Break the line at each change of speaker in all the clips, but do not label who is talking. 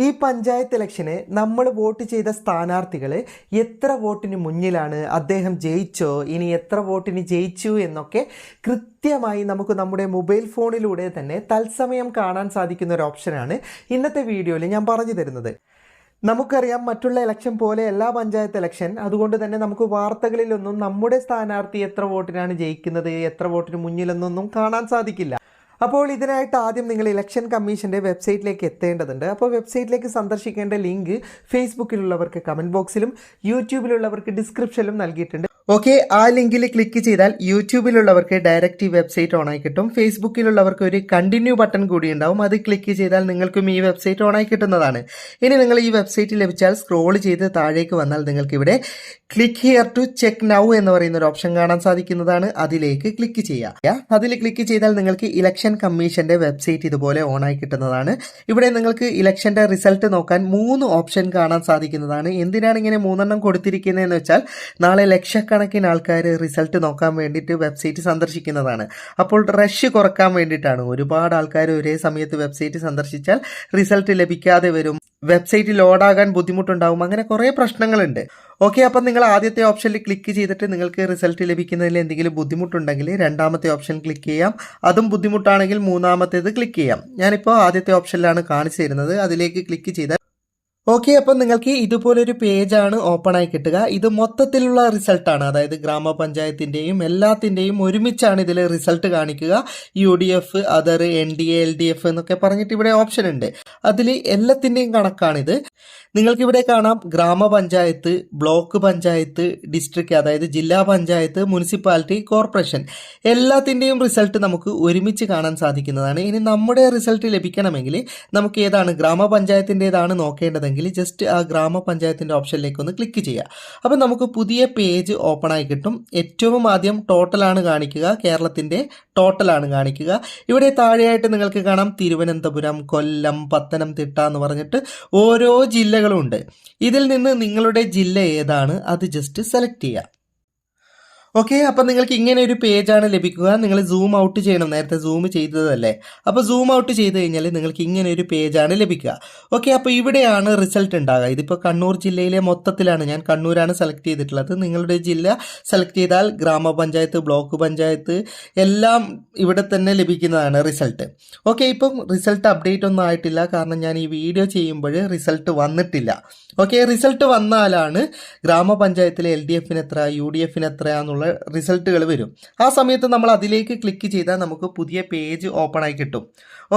ഈ പഞ്ചായത്ത് ഇലക്ഷന് നമ്മൾ വോട്ട് ചെയ്ത സ്ഥാനാർത്ഥികൾ എത്ര വോട്ടിന് മുന്നിലാണ്, അദ്ദേഹം ജയിച്ചോ, ഇനി എത്ര വോട്ടിന് ജയിച്ചു എന്നൊക്കെ കൃത്യമായി നമുക്ക് നമ്മുടെ മൊബൈൽ ഫോണിലൂടെ തന്നെ തത്സമയം കാണാൻ സാധിക്കുന്ന ഒരു ഓപ്ഷനാണ് ഇന്നത്തെ വീഡിയോയിൽ ഞാൻ പറഞ്ഞു തരുന്നത്. നമുക്കറിയാം, മറ്റുള്ള ഇലക്ഷൻ പോലെ എല്ലാ പഞ്ചായത്ത് ഇലക്ഷൻ, അതുകൊണ്ട് തന്നെ നമുക്ക് വാർത്തകളിലൊന്നും നമ്മുടെ സ്ഥാനാർത്ഥി എത്ര വോട്ടിനാണ് ജയിക്കുന്നത്, എത്ര വോട്ടിന് മുന്നിലെന്നൊന്നും കാണാൻ സാധിക്കില്ല. അപ്പോൾ ഇതിനായിട്ട് ആദ്യം നിങ്ങൾ ഇലക്ഷൻ കമ്മീഷൻ്റെ വെബ്സൈറ്റിലേക്ക് എത്തേണ്ടതുണ്ട്. അപ്പോൾ വെബ്സൈറ്റിലേക്ക് സന്ദർശിക്കേണ്ട ലിങ്ക് ഫേസ്ബുക്കിലുള്ളവർക്ക് കമൻറ്റ് ബോക്സിലും യൂട്യൂബിലുള്ളവർക്ക് ഡിസ്ക്രിപ്ഷനിലും നൽകിയിട്ടുണ്ട്. ഓക്കെ, ആ ലിങ്കിൽ ക്ലിക്ക് ചെയ്താൽ യൂട്യൂബിലുള്ളവർക്ക് ഡയറക്റ്റ് ഈ വെബ്സൈറ്റ് ഓണായി കിട്ടും. ഫേസ്ബുക്കിലുള്ളവർക്ക് ഒരു കണ്ടിന്യൂ ബട്ടൺ കൂടി ഉണ്ടാവും. അത് ക്ലിക്ക് ചെയ്താൽ നിങ്ങൾക്കും ഈ വെബ്സൈറ്റ് ഓണായി കിട്ടുന്നതാണ്. ഇനി നിങ്ങൾ ഈ വെബ്സൈറ്റ് ലഭിച്ചാൽ സ്ക്രോൾ ചെയ്ത് താഴേക്ക് വന്നാൽ നിങ്ങൾക്ക് ഇവിടെ click here to check now എന്ന് പറയുന്ന ഒരു ഓപ്ഷൻ കാണാൻ സാധിക്കുന്നതാണ്. അതിലേക്ക് ക്ലിക്ക് ചെയ്യുക. അതിൽ ക്ലിക്ക് ചെയ്താൽ നിങ്ങൾക്ക് ഇലക്ഷൻ കമ്മീഷന്റെ വെബ്സൈറ്റ് ഇതുപോലെ ഓണായി കിട്ടുന്നതാണ്. ഇവിടെ നിങ്ങൾക്ക് ഇലക്ഷന്റെ റിസൾട്ട് നോക്കാൻ 3 ഓപ്ഷൻ കാണാൻ സാധിക്കുന്നതാണ്. എന്തിനാണ് ഇങ്ങനെ 3 കൊടുത്തിരിക്കുന്നതെന്ന് വെച്ചാൽ നാളെ ലക്ഷക്കണക്കിന് ആൾക്കാർ റിസൾട്ട് നോക്കാൻ വേണ്ടിയിട്ട് വെബ്സൈറ്റ് സന്ദർശിക്കുന്നതാണ്. അപ്പോൾ റഷ് കുറക്കാൻ വേണ്ടിയിട്ടാണ്. ഒരുപാട് ആൾക്കാർ ഒരേ സമയത്ത് വെബ്സൈറ്റ് സന്ദർശിച്ചാൽ റിസൾട്ട് ലഭിക്കാതെ വരും, വെബ്സൈറ്റ് ലോഡാകാൻ ബുദ്ധിമുട്ടുണ്ടാവും, അങ്ങനെ കുറേ പ്രശ്നങ്ങളുണ്ട്. ഓക്കെ, അപ്പം നിങ്ങൾ ആദ്യത്തെ ഓപ്ഷനിൽ ക്ലിക്ക് ചെയ്തിട്ട് നിങ്ങൾക്ക് റിസൾട്ട് ലഭിക്കുന്നതിൽ എന്തെങ്കിലും ബുദ്ധിമുട്ടുണ്ടെങ്കിൽ രണ്ടാമത്തെ ഓപ്ഷൻ ക്ലിക്ക് ചെയ്യാം. അതും ബുദ്ധിമുട്ടാണെങ്കിൽ മൂന്നാമത്തേത് ക്ലിക്ക് ചെയ്യാം. ഞാനിപ്പോൾ ആദ്യത്തെ ഓപ്ഷനിലാണ് കാണിച്ചു തരുന്നത്. അതിലേക്ക് ക്ലിക്ക് ചെയ്താൽ ഓക്കെ, അപ്പം നിങ്ങൾക്ക് ഇതുപോലൊരു പേജാണ് ഓപ്പൺ ആയി കിട്ടുക. ഇത് മൊത്തത്തിലുള്ള റിസൾട്ടാണ്, അതായത് ഗ്രാമപഞ്ചായത്തിന്റെയും എല്ലാത്തിന്റെയും ഒരുമിച്ചാണ് ഇതിൽ റിസൾട്ട് കാണിക്കുക. UDF, അതർ, NDA, LDF എന്നൊക്കെ പറഞ്ഞിട്ട് ഇവിടെ ഓപ്ഷൻ ഉണ്ട്. അതിൽ എല്ലാത്തിന്റെയും കണക്കാണിത്. നിങ്ങൾക്കിവിടെ കാണാം ഗ്രാമപഞ്ചായത്ത്, ബ്ലോക്ക് പഞ്ചായത്ത്, ഡിസ്ട്രിക്ട്, അതായത് ജില്ലാ പഞ്ചായത്ത്, മുനിസിപ്പാലിറ്റി, കോർപ്പറേഷൻ എല്ലാത്തിന്റെയും റിസൾട്ട് നമുക്ക് ഒരുമിച്ച് കാണാൻ സാധിക്കുന്നതാണ്. ഇനി നമ്മുടെ റിസൾട്ട് ലഭിക്കണമെങ്കിൽ നമുക്ക് ഏതാണ് ഗ്രാമപഞ്ചായത്തിൻ്റെതാണ് നോക്കേണ്ടതെങ്കിൽ ജസ്റ്റ് ആ ഗ്രാമപഞ്ചായത്തിന്റെ ഓപ്ഷനിലേക്ക് ഒന്ന് ക്ലിക്ക് ചെയ്യുക. അപ്പം നമുക്ക് പുതിയ പേജ് ഓപ്പൺ ആയി കിട്ടും. ഏറ്റവും ആദ്യം ടോട്ടലാണ് കാണിക്കുക, കേരളത്തിന്റെ ടോട്ടലാണ് കാണിക്കുക. ഇവിടെ താഴെയായിട്ട് നിങ്ങൾക്ക് കാണാം തിരുവനന്തപുരം, കൊല്ലം, പത്തനംതിട്ട എന്ന് പറഞ്ഞിട്ട് ഓരോ ജില്ലകളുണ്ട്. ഇതിൽ നിന്ന് നിങ്ങളുടെ ജില്ല ഏതാണ് അത് ജസ്റ്റ് സെലക്ട് ചെയ്യുക. ഓക്കെ, അപ്പം നിങ്ങൾക്ക് ഇങ്ങനെ ഒരു പേജാണ് ലഭിക്കുക. നിങ്ങൾ സൂം ഔട്ട് ചെയ്യണം, നേരത്തെ സൂം ചെയ്തതല്ലേ. അപ്പോൾ സൂം ഔട്ട് ചെയ്ത് കഴിഞ്ഞാൽ നിങ്ങൾക്ക് ഇങ്ങനെ ഒരു പേജാണ് ലഭിക്കുക. ഓക്കെ, അപ്പോൾ ഇവിടെയാണ് റിസൾട്ട് ഉണ്ടാകുക. ഇതിപ്പോൾ കണ്ണൂർ ജില്ലയിലെ മൊത്തത്തിലാണ്, ഞാൻ കണ്ണൂരാണ് സെലക്ട് ചെയ്തിട്ടുള്ളത്. നിങ്ങളുടെ ജില്ല സെലക്ട് ചെയ്താൽ ഗ്രാമപഞ്ചായത്ത്, ബ്ലോക്ക് പഞ്ചായത്ത് എല്ലാം ഇവിടെ തന്നെ ലഭിക്കുന്നതാണ് റിസൾട്ട്. ഓക്കെ, ഇപ്പം റിസൾട്ട് അപ്ഡേറ്റ് ഒന്നും ആയിട്ടില്ല, കാരണം ഞാൻ ഈ വീഡിയോ ചെയ്യുമ്പോൾ റിസൾട്ട് വന്നിട്ടില്ല. ഓക്കെ, റിസൾട്ട് വന്നാലാണ് ഗ്രാമപഞ്ചായത്തിലെ LDFന് എത്ര, UDFന് എത്രയാന്നുള്ള റിസൾട്ടുകൾ വരും. ആ സമയത്ത് നമ്മൾ അതിലേക്ക് ക്ലിക്ക് ചെയ്താൽ നമുക്ക് പുതിയ പേജ് ഓപ്പൺ ആയി കിട്ടും.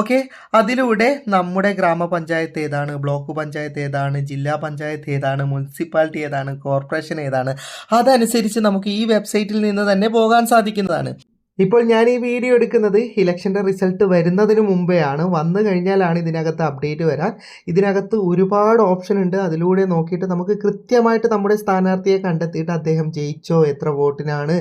ഓക്കെ, അതിലൂടെ നമ്മുടെ ഗ്രാമപഞ്ചായത്ത് ഏതാണ്, ബ്ലോക്ക് പഞ്ചായത്ത് ഏതാണ്, ജില്ലാ പഞ്ചായത്ത് ഏതാണ്, മുനിസിപ്പാലിറ്റി ഏതാണ്, കോർപ്പറേഷൻ ഏതാണ്, അതനുസരിച്ച് നമുക്ക് ഈ വെബ്സൈറ്റിൽ നിന്ന് തന്നെ പോകാൻ സാധിക്കുന്നതാണ്. ഇപ്പോൾ ഞാൻ ഈ വീഡിയോ എടുക്കുന്നത് ഇലക്ഷൻ്റെ റിസൾട്ട് വരുന്നതിന് മുമ്പേ ആണ്. വന്നു കഴിഞ്ഞാലാണ് ഇതിനകത്ത് അപ്ഡേറ്റ് വരാൻ. ഇതിനകത്ത് ഒരുപാട് ഓപ്ഷൻ ഉണ്ട്. അതിലൂടെ നോക്കിയിട്ട് നമുക്ക് കൃത്യമായിട്ട് നമ്മുടെ സ്ഥാനാർത്ഥിയെ കണ്ടെത്തിയിട്ട് അദ്ദേഹം ജയിച്ചോ, എത്ര വോട്ടിനാണ്,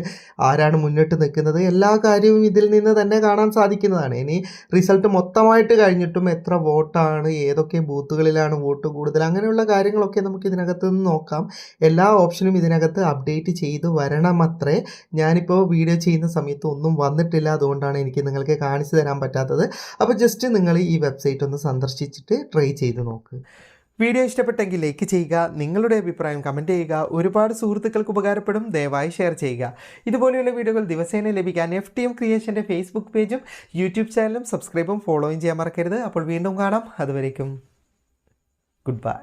ആരാണ് മുന്നിട്ട് നിൽക്കുന്നത്, എല്ലാ കാര്യവും ഇതിൽ നിന്ന് തന്നെ കാണാൻ സാധിക്കുന്നതാണ്. ഇനി റിസൾട്ട് മൊത്തമായിട്ട് കഴിഞ്ഞിട്ടും എത്ര വോട്ടാണ്, ഏതൊക്കെ ബൂത്തുകളിലാണ് വോട്ട് കൂടുതൽ, അങ്ങനെയുള്ള കാര്യങ്ങളൊക്കെ നമുക്ക് ഇതിനകത്ത് നിന്ന് നോക്കാം. എല്ലാ ഓപ്ഷനും ഇതിനകത്ത് അപ്ഡേറ്റ് ചെയ്ത് വരണമത്രേ. ഞാനിപ്പോൾ വീഡിയോ ചെയ്യുന്ന സമയത്ത് ഒന്നും വന്നിട്ടില്ല, അതുകൊണ്ടാണ് എനിക്ക് നിങ്ങൾക്ക് കാണിച്ചു തരാൻ പറ്റാത്തത്. അപ്പോൾ ജസ്റ്റ് നിങ്ങൾ ഈ വെബ്സൈറ്റ് ഒന്ന് സന്ദർശിച്ചിട്ട് ട്രൈ ചെയ്ത് നോക്ക്. വീഡിയോ ഇഷ്ടപ്പെട്ടെങ്കിൽ ലൈക്ക് ചെയ്യുക, നിങ്ങളുടെ അഭിപ്രായം കമൻറ്റ് ചെയ്യുക. ഒരുപാട് സുഹൃത്തുക്കൾക്ക് ഉപകാരപ്പെടും, ദയവായി ഷെയർ ചെയ്യുക. ഇതുപോലെയുള്ള വീഡിയോകൾ ദിവസേന ലഭിക്കാൻ FTM ക്രിയേഷൻ്റെ ഫേസ്ബുക്ക് പേജും യൂട്യൂബ് ചാനലും സബ്സ്ക്രൈബും ഫോളോയും ചെയ്യാൻ മറക്കരുത്. അപ്പോൾ വീണ്ടും കാണാം, അതുവരേക്കും ഗുഡ് ബൈ.